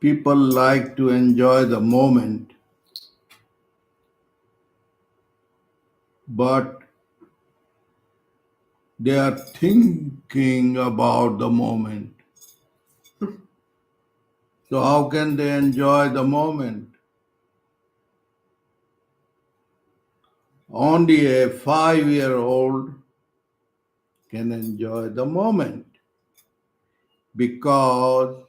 People like to enjoy the moment, but they are thinking about the moment. So, how can they enjoy the moment? Only a 5-year-old can enjoy the moment because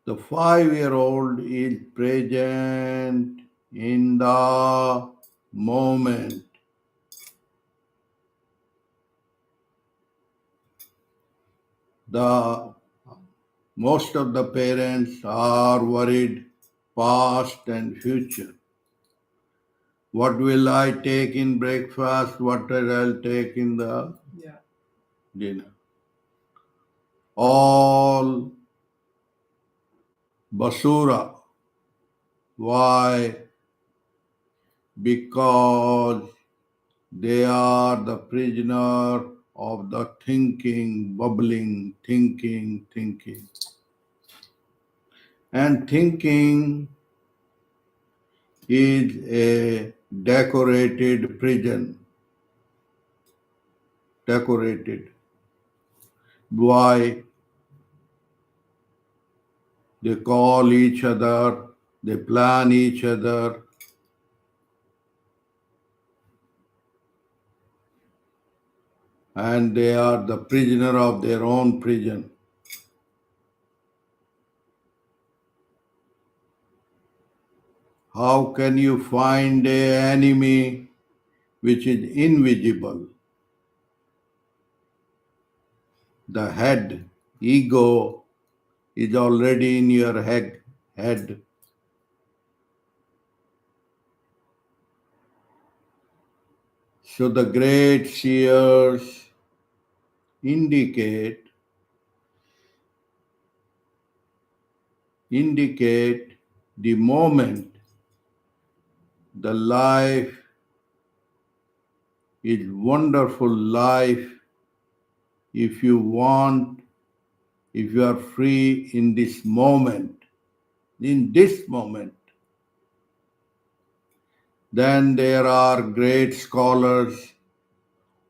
the 5-year-old is present in the moment. The most of the parents are worried past and future. What will I take in breakfast? What will I take in the dinner? All basura. Why? Because they are the prisoner of the thinking, bubbling, thinking. And thinking is a decorated prison. Decorated. Why? They call each other, they plan each other, and they are the prisoner of their own prison. How can you find an enemy which is invisible? The head, ego, is already in your head. So the great seers indicate the moment the life is wonderful life if you want, if you are free in this moment, then there are great scholars,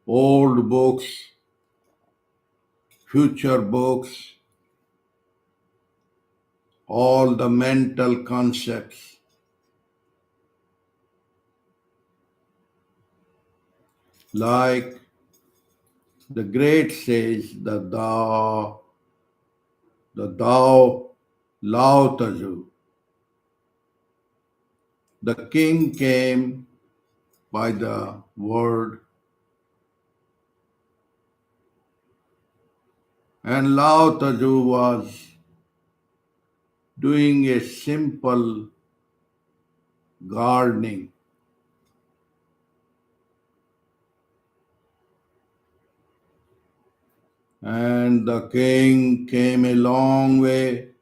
old books, future books, all the mental concepts. Like the great says, the Tao, Lao Tzu. The king came by the word, and Lao Tzu was doing a simple gardening. And the king came a long way.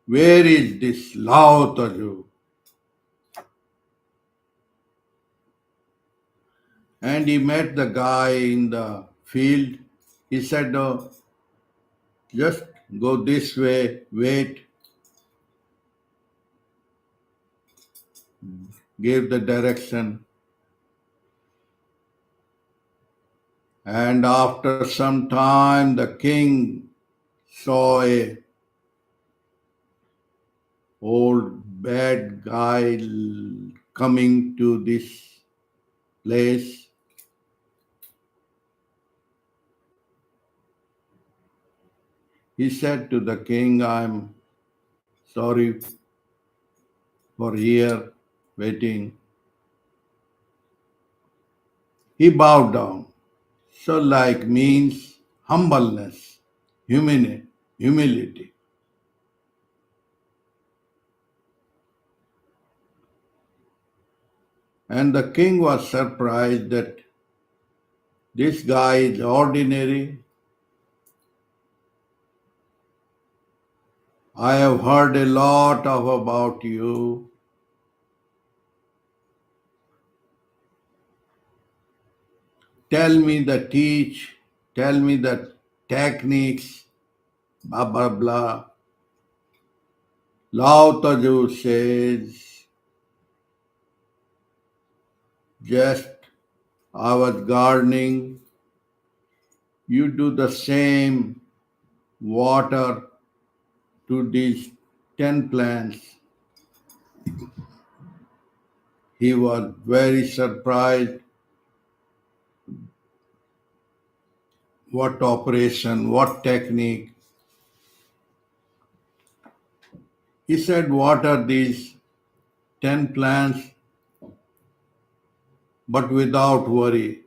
Where is this Lao Tzu? And he met the guy in the field. He said, "Oh, just go this way, wait," gave the direction. And after some time, the king saw a old bad guy coming to this place. He said to the king, "I'm sorry for here waiting." He bowed down. So like means humbleness, humility. And the king was surprised that this guy is ordinary. I have heard a lot of about you. Tell me the teach. tell me the techniques, blah, blah, blah. Lao Tzu says, just I was gardening, you do the same water to these 10 plants. He was very surprised. What operation, what technique? He said, water these 10 plants, but without worry,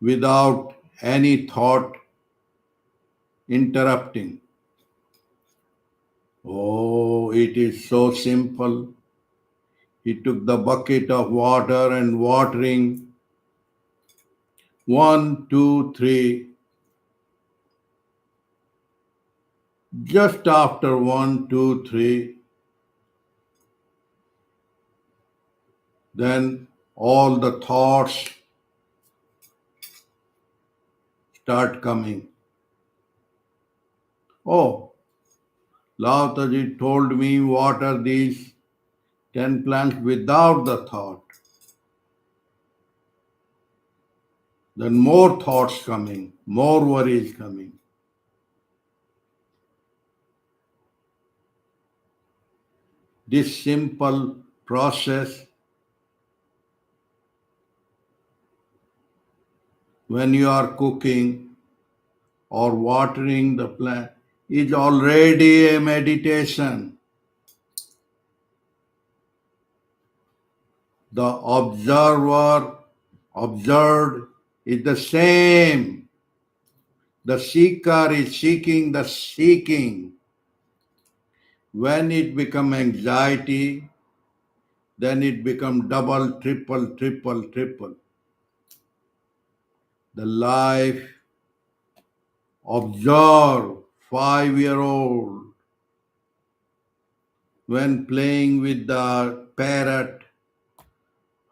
without any thought interrupting. Oh, it is so simple. He took the bucket of water and watering. One, two, three. Just after one, two, three, then all the thoughts start coming. Oh, Lao Tzu told me water these 10 plants without the thought. Then more thoughts coming, more worries coming. This simple process, when you are cooking or watering the plant, is already a meditation. The observer observed is the same. The seeker is seeking the seeking. When it becomes anxiety, then it becomes double, triple, triple, triple. The life, observe 5-year-old when playing with the parrot,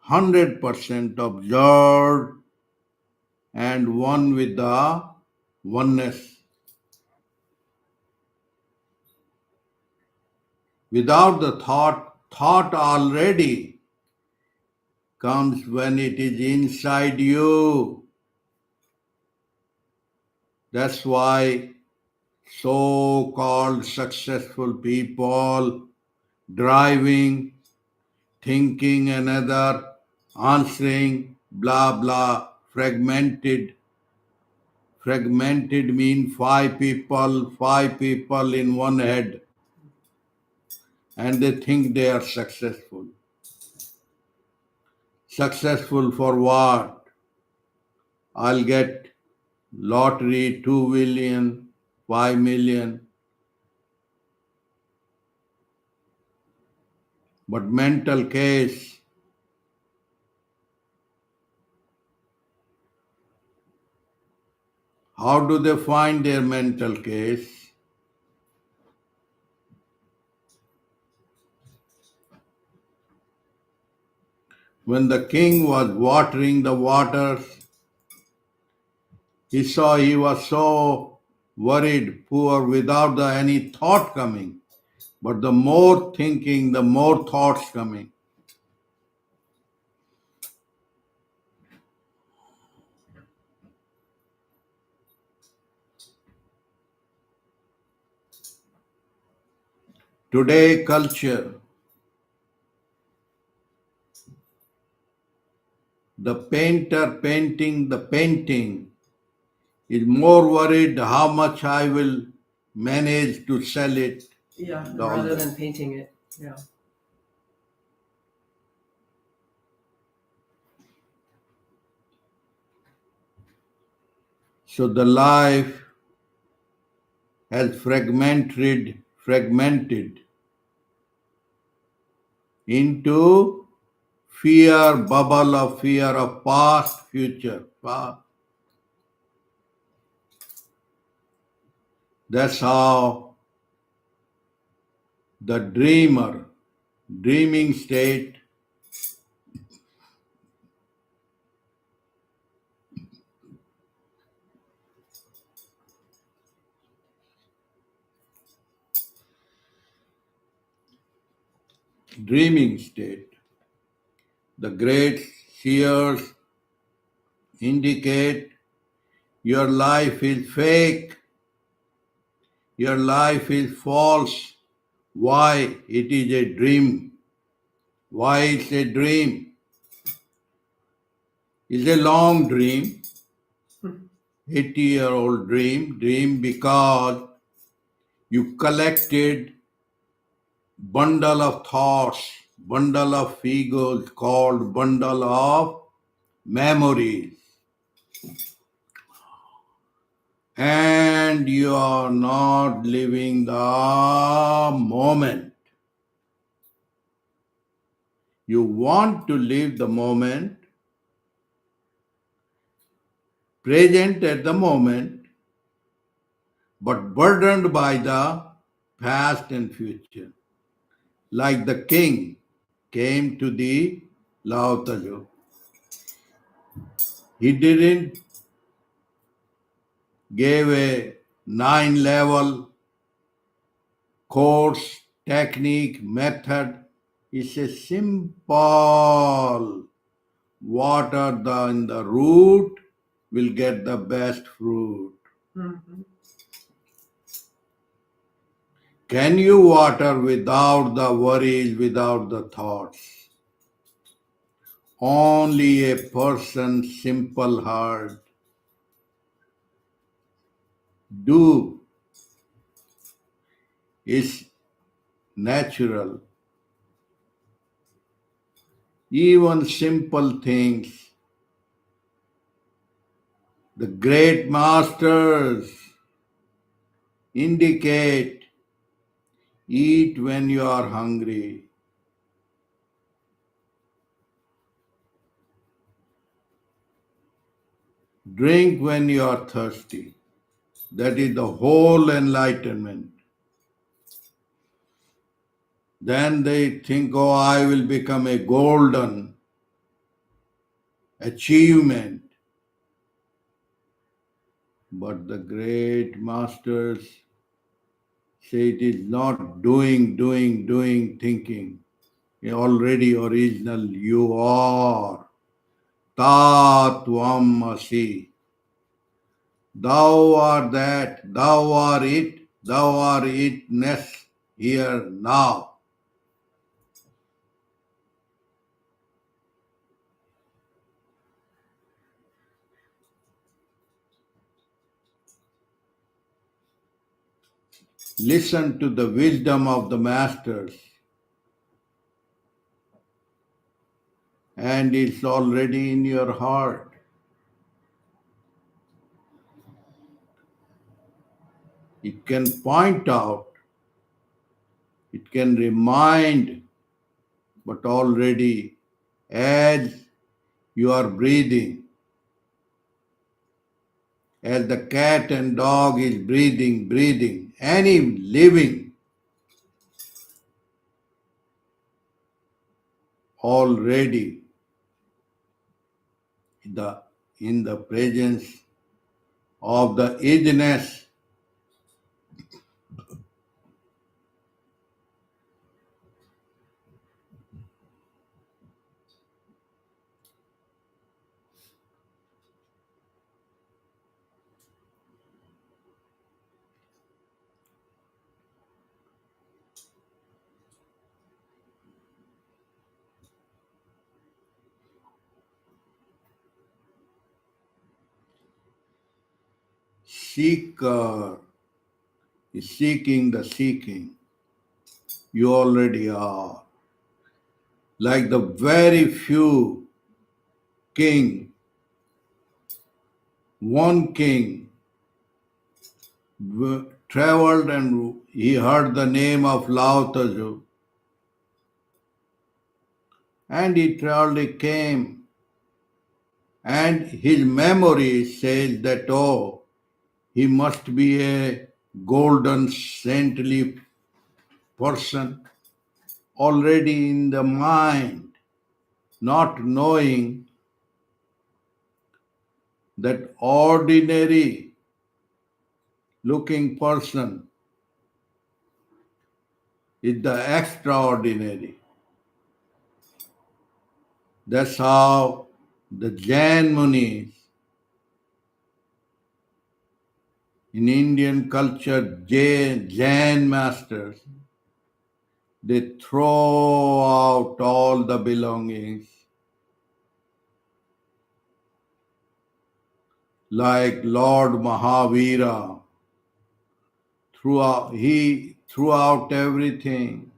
100% observed and one with the oneness. Without the thought already comes when it is inside you. That's why so-called successful people driving, thinking another, answering, blah blah, fragmented. Fragmented mean five people in one head, and they think they are successful. Successful for what? I'll get lottery 2 million, 5 million. But mental case, how do they find their mental case? When the king was watering the waters, he saw he was so worried, poor, without any thought coming. But the more thinking, the more thoughts coming. Today, culture, the painter painting the painting is more worried how much I will manage to sell it. Yeah, rather than painting it. Yeah. So the life has fragmented into fear, bubble of fear of past, future. That's how the dreaming state, dreaming state. The great seers indicate your life is fake, your life is false. Why? It is a dream. Why it's a dream? It's a long dream, 80-year-old dream because you collected bundle of thoughts, bundle of egos called bundle of memories. And you are not living the moment. You want to live the moment, present at the moment, but burdened by the past and future. Like the king came to the Lao Tzu. He didn't give a 9-level course, technique, method. It's a simple water in the root will get the best fruit. Mm-hmm. Can you water without the worries, without the thoughts? Only a person simple heart do is natural. Even simple things. The great masters indicate eat when you are hungry. Drink when you are thirsty. That is the whole enlightenment. Then they think, oh, I will become a golden achievement. But the great masters say it is not doing, thinking. Already original you are. Tatvam asi. Thou art that, thou art it, thou art itness here now. Listen to the wisdom of the masters, and it's already in your heart. It can point out, it can remind, but already as you are breathing, as the cat and dog is breathing, any living already in the presence of the isness. Seeker is seeking the seeking. You already are. Like the very few king, one king traveled and he heard the name of Lao Tzu and he traveled, he came and his memory says that, oh, he must be a golden saintly person already in the mind, not knowing that ordinary looking person is the extraordinary. That's how the Jain Munis in Indian culture, Jain masters, they throw out all the belongings, like Lord Mahavira he threw out everything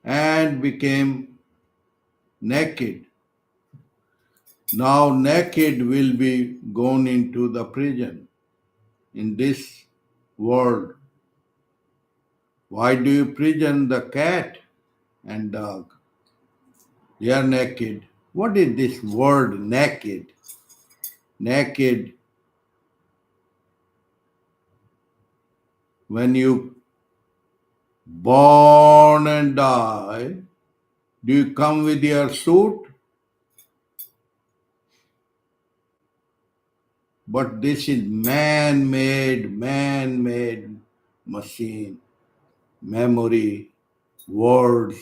and became naked. Now naked will be gone into the prison in this world. Why do you prison the cat and dog? They are naked. What is this word naked? Naked, when you born and die, do you come with your suit? But this is man-made machine, memory, words.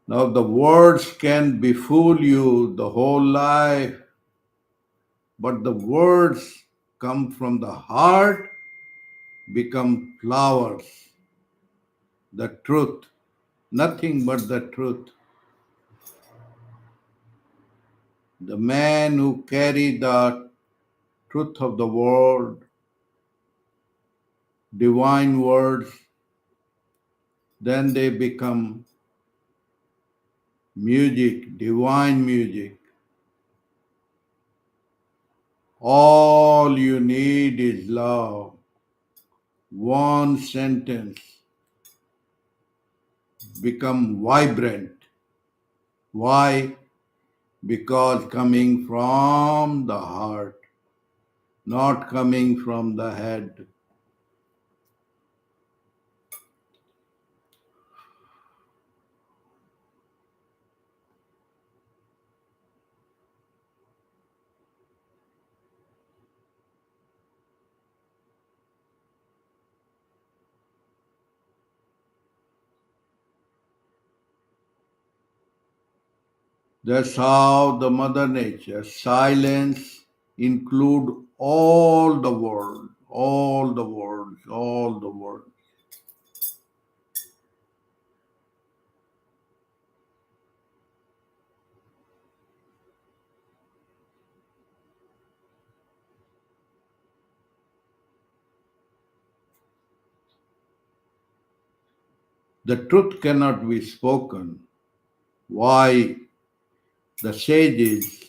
Now the words can befool you the whole life, but the words come from the heart, become flowers. The truth, nothing but the truth. The man who carry the truth of the world, divine words, then they become music, divine music. All you need is love. One sentence become vibrant. Why? Because coming from the heart, not coming from the head. That's how the Mother Nature, silence include all the world, all the world, all the world. The truth cannot be spoken. Why? The sages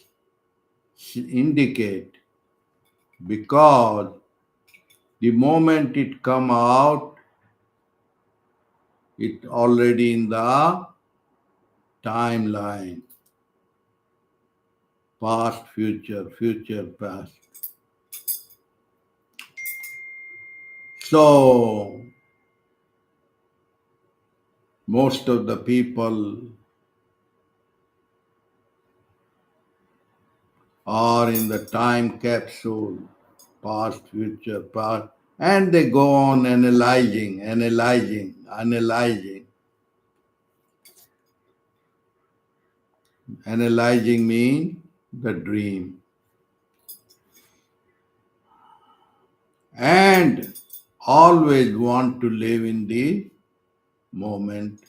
indicate, because the moment it come out, it already in the timeline, past, future, future, past. So most of the people are in the time capsule, past, future, past, and they go on analyzing. Analyzing means the dream. And always want to live in the moment.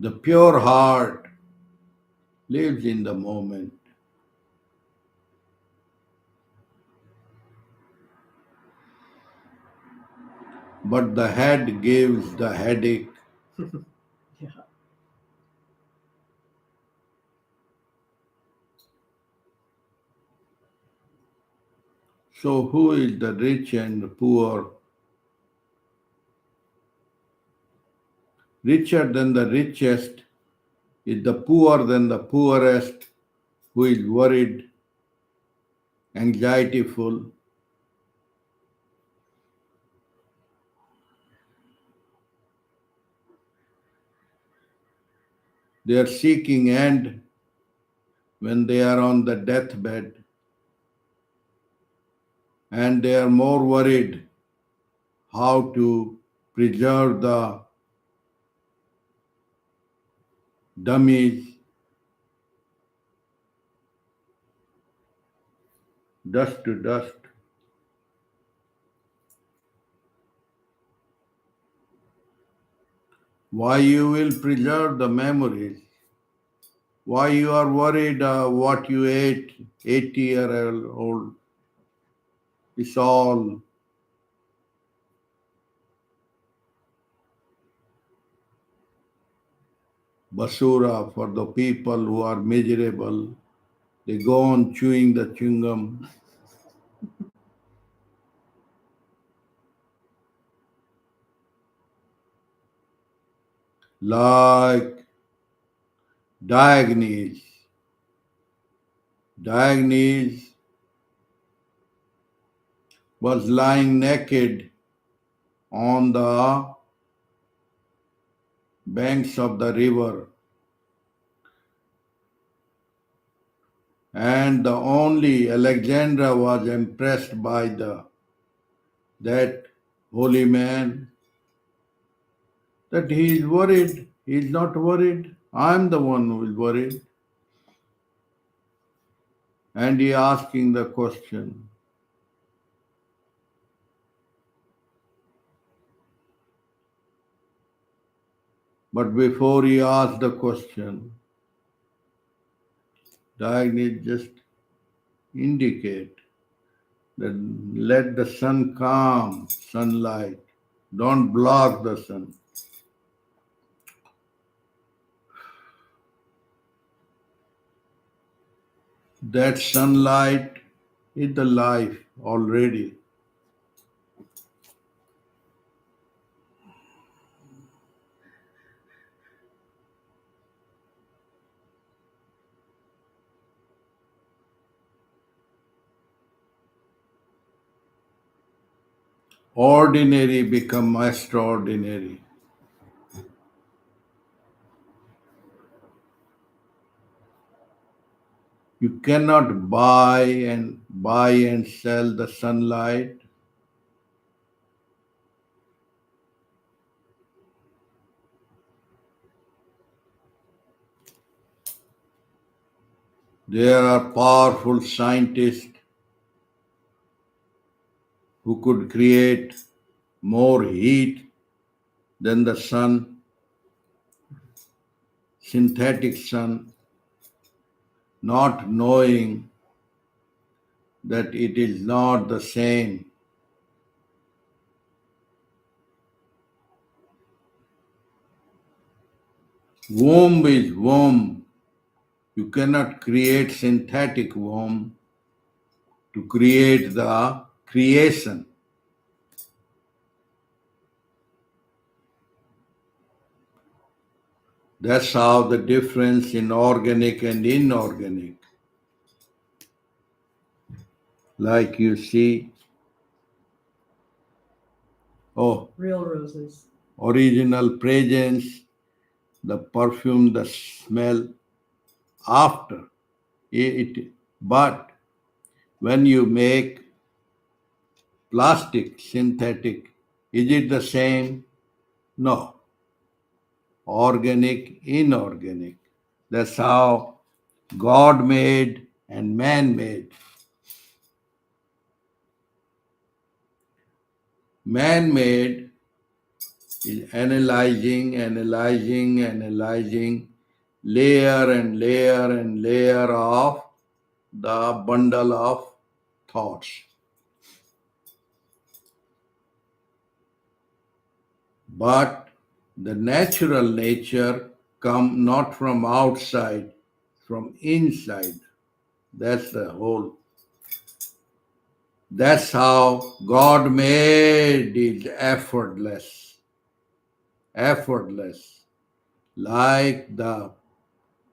The pure heart lives in the moment. But the head gives the headache. Yeah. So who is the rich and the poor? Richer than the richest is the poor than the poorest, who is worried anxietyful. They are seeking end when they are on the deathbed, and they are more worried how to preserve the dummies, dust to dust. Why you will preserve the memories? Why you are worried what you ate 80-year old? It's all basura for the people who are miserable. They go on chewing the chewing gum. Like Diogenes. Diogenes was lying naked on the banks of the river, and the only Alexandra was impressed by that holy man, that he is worried. He is not worried. I am the one who is worried. And he asking the question. But before he asked the question, Diogenes just indicate that let the sun come, sunlight. Don't block the sun. That sunlight is the life already. Ordinary become extraordinary. You cannot buy and sell the sunlight. There are powerful scientists who could create more heat than the sun, synthetic sun, not knowing that it is not the same. Womb is womb. You cannot create synthetic womb to create the creation. That's how the difference in organic and inorganic. Like you see, Real roses. original presence, the perfume, the smell after it. But when you make plastic, synthetic, is it the same? No. Organic, inorganic. That's how God made and man made. Man made is analyzing layer and layer and layer of the bundle of thoughts. But the natural nature come not from outside, from inside. That's the whole. That's how God made it effortless. Effortless. Like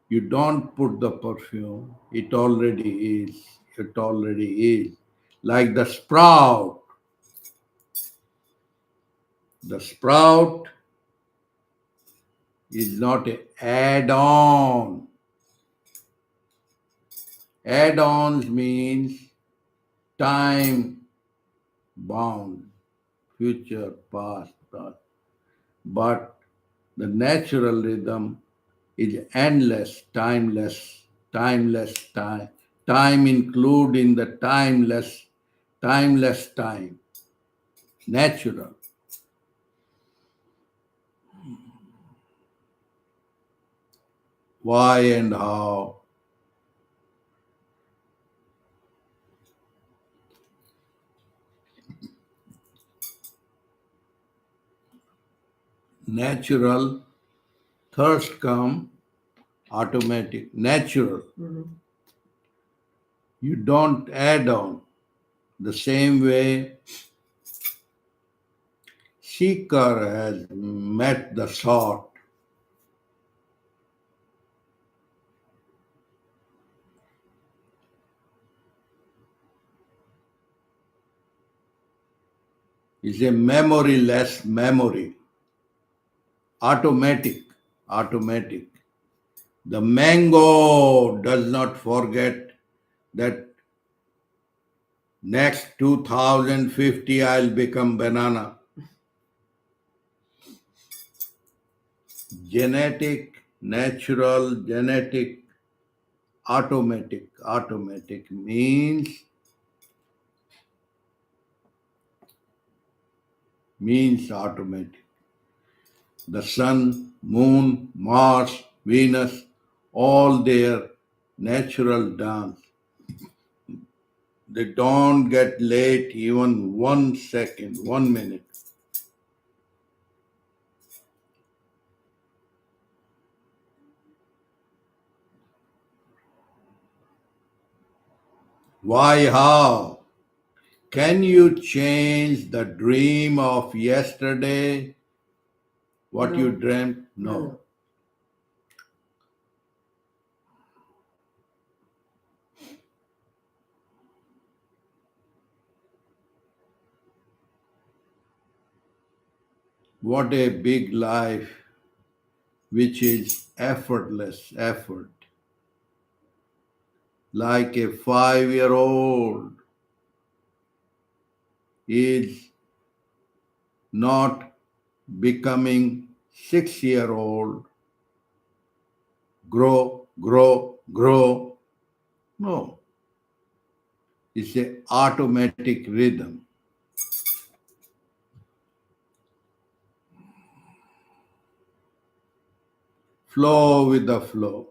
you don't put the perfume, it already is it already is. Like the sprout. The sprout is not an add-on. Add-ons means time bound, future, past, past. But the natural rhythm is endless, timeless time. Time include in the timeless time, natural. Why and how? Natural, thirst come, automatic, natural. You don't add on. The same way seeker has met the sought. Is a memoryless memory. Automatic, automatic. The mango does not forget that next 2050 I'll become banana. Genetic, natural, genetic, automatic. Automatic means automatic. The sun, moon, Mars, Venus, all their natural dance. They don't get late even 1 second, 1 minute. Why, how? Can you change the dream of yesterday? What you No. dreamt? No. No. What a big life, which is effortless effort. Like a 5-year-old is not becoming 6-year-old, grow. No, it's an automatic rhythm. Flow with the flow.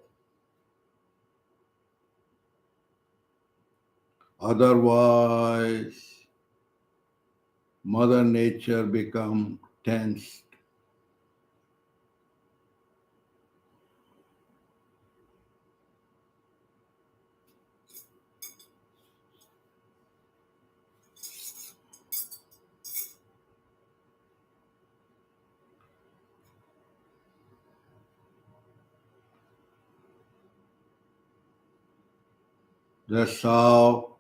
Otherwise, Mother Nature become tense. That's how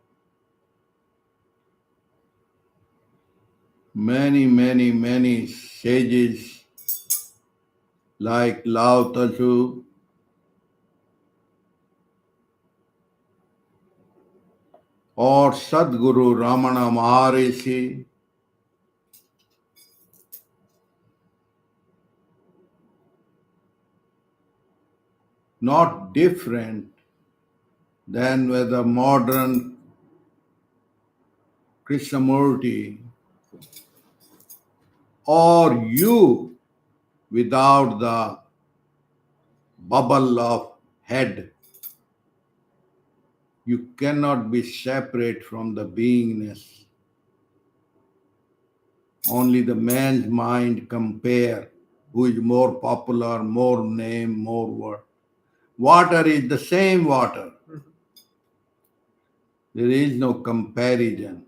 many sages like Lao Tzu or Sadguru Ramana Maharishi, not different than with the modern Krishnamurti or you without the bubble of head. You cannot be separate from the beingness. Only the man's mind compare who is more popular, more name, more word. Water is the same water. There is no comparison.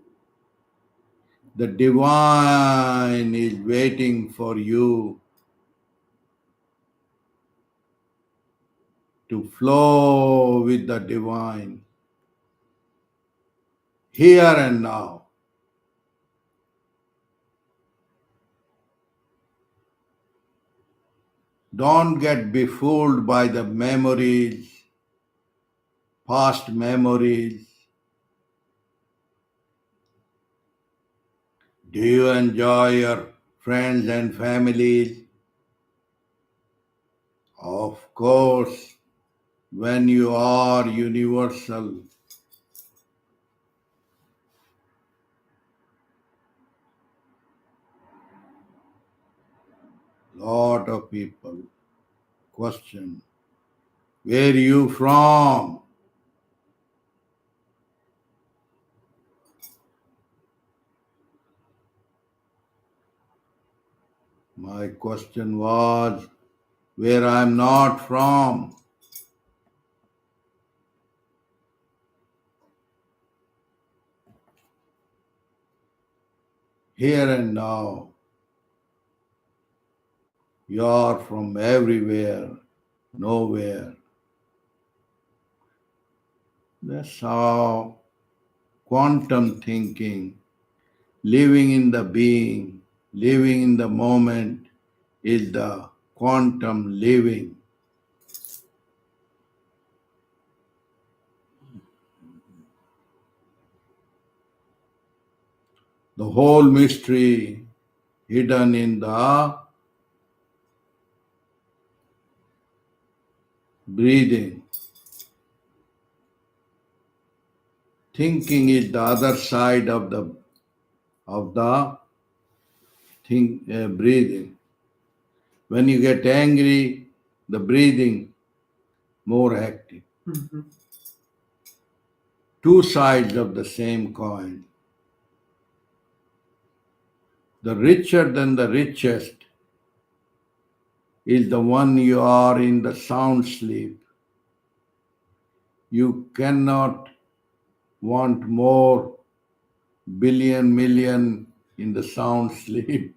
The divine is waiting for you to flow with the divine. here and now. Don't get befooled by the memories, past memories. Do you enjoy your friends and families? Of course, when you are universal. Lot of people question, where you from? My question was, where I'm not from. Here and now, you're from everywhere, nowhere. That's how quantum thinking, living in the being, living in the moment, is the quantum living. The whole mystery hidden in the breathing. Thinking is the other side of the breathing. When you get angry, the breathing more active. Mm-hmm. Two sides of the same coin. The richer than the richest is the one you are in the sound sleep. You cannot want more billion million in the sound sleep.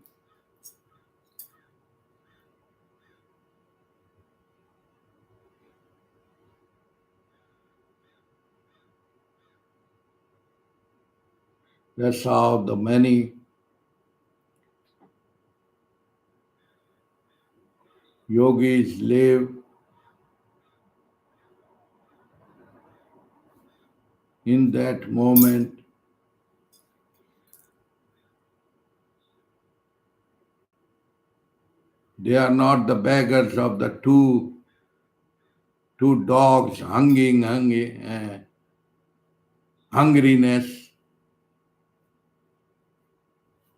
That's how the many yogis live in that moment. They are not the beggars of the two dogs hungriness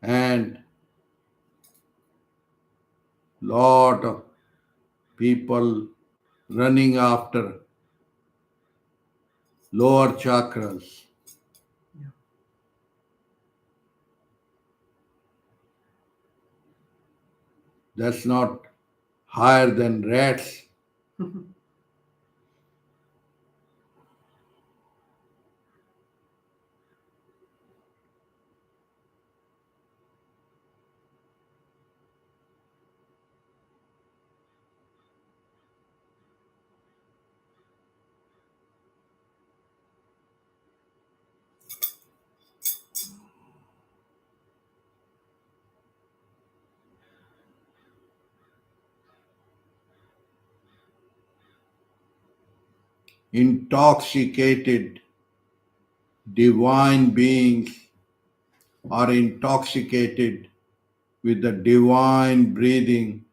and lot of people running after lower chakras. Yeah. That's not higher than rats. Intoxicated divine beings are intoxicated with the divine breathing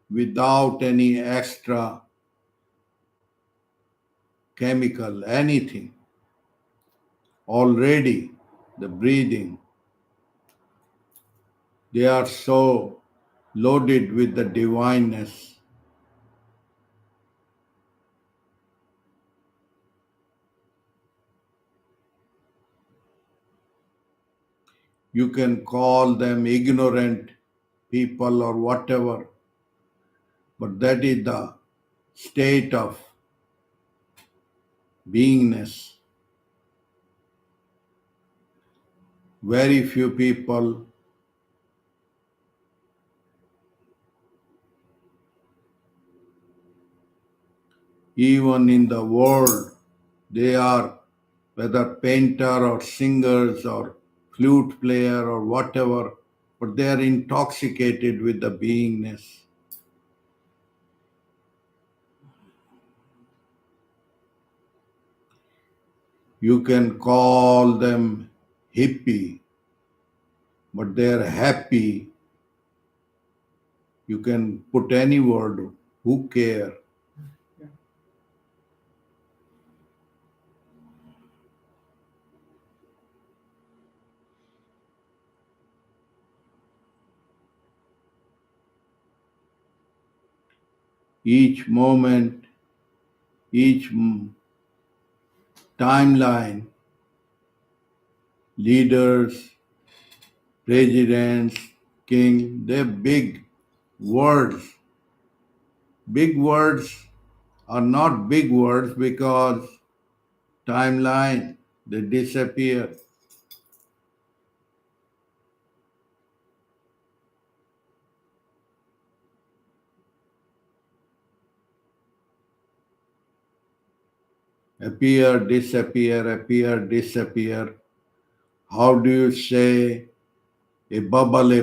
without any extra chemical, anything. Already the breathing, they are so loaded with the divineness. You can call them ignorant people or whatever, but that is the state of beingness. Very few people even in the world, they are whether painter or singers or flute player or whatever, but they are intoxicated with the beingness. You can call them hippie, but they are happy. You can put any word, who care? Yeah. Each moment, each timeline, leaders, presidents, king, they're big words. Big words are not big words because timeline, they disappear. Appear, disappear, appear, disappear. How do you say a bubble, a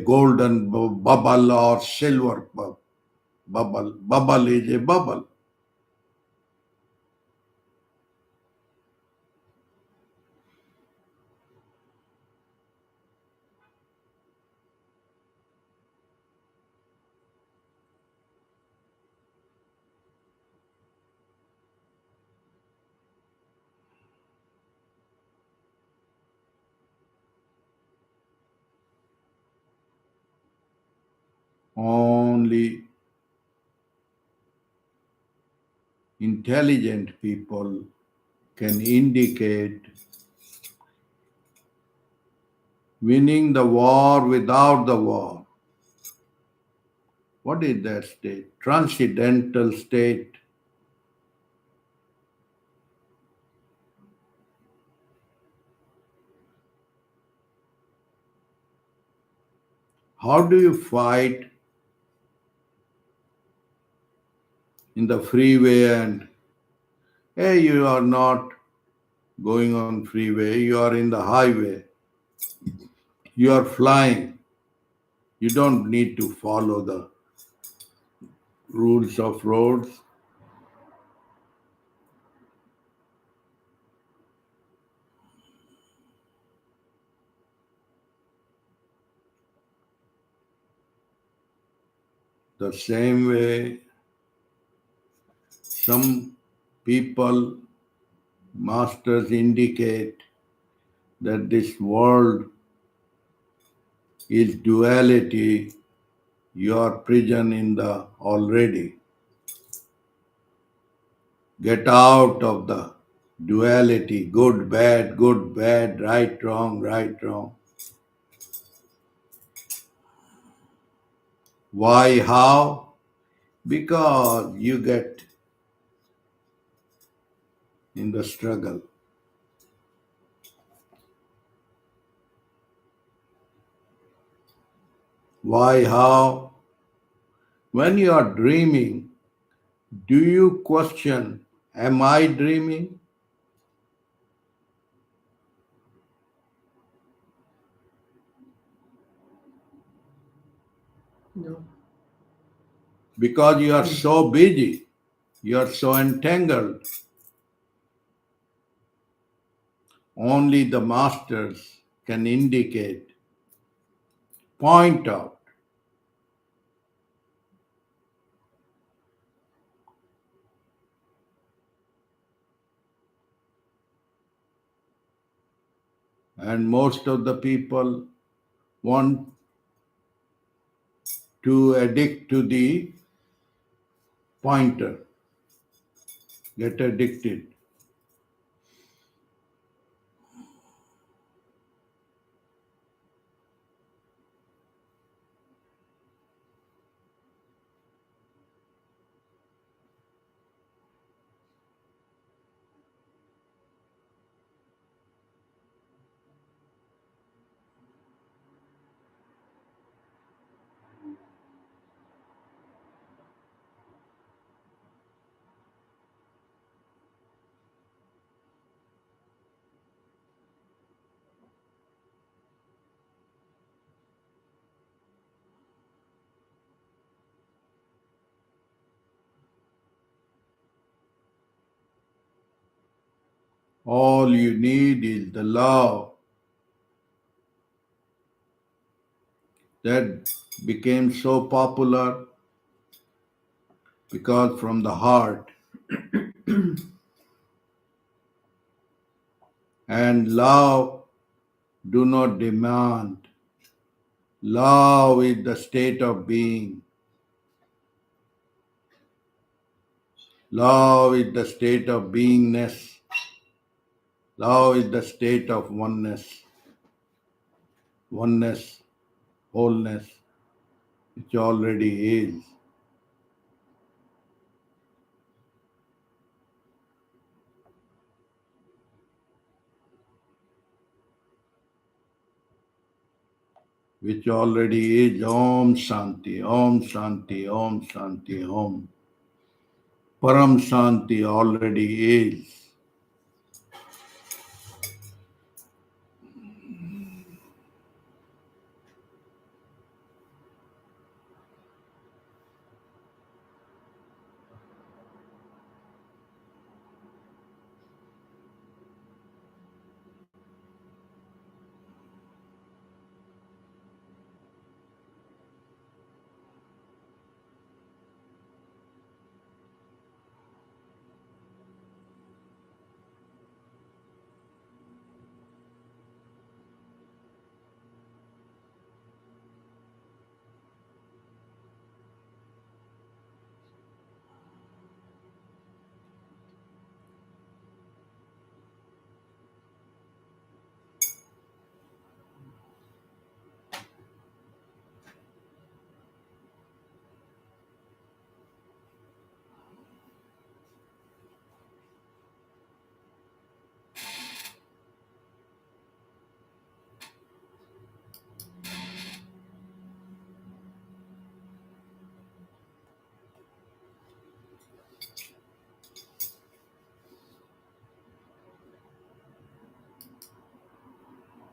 golden bubble or silver bubble? Bubble is a bubble. Only intelligent people can indicate winning the war without the war. What is that state? Transcendental state. How do you fight in the freeway and hey, you are not going on freeway, you are in the highway, you are flying. You don't need to follow the rules of roads. The same way some people, masters indicate that this world is duality, your prison in the already. Get out of the duality, good, bad, right, wrong, right, wrong. Why, how? Because you get in the struggle. Why, how? When you are dreaming, do you question, am I dreaming? No. Because you are so busy, you are so entangled. Only the masters can indicate, point out. And most of the people want to addict to the pointer, get addicted. All you need is the love that became so popular because from the heart. And love do not demand. Love is the state of being. Love is the state of beingness. Love is the state of oneness, oneness, wholeness, which already is. Which already is. Om Shanti, Om Shanti, Om Shanti, Om. Param Shanti already is.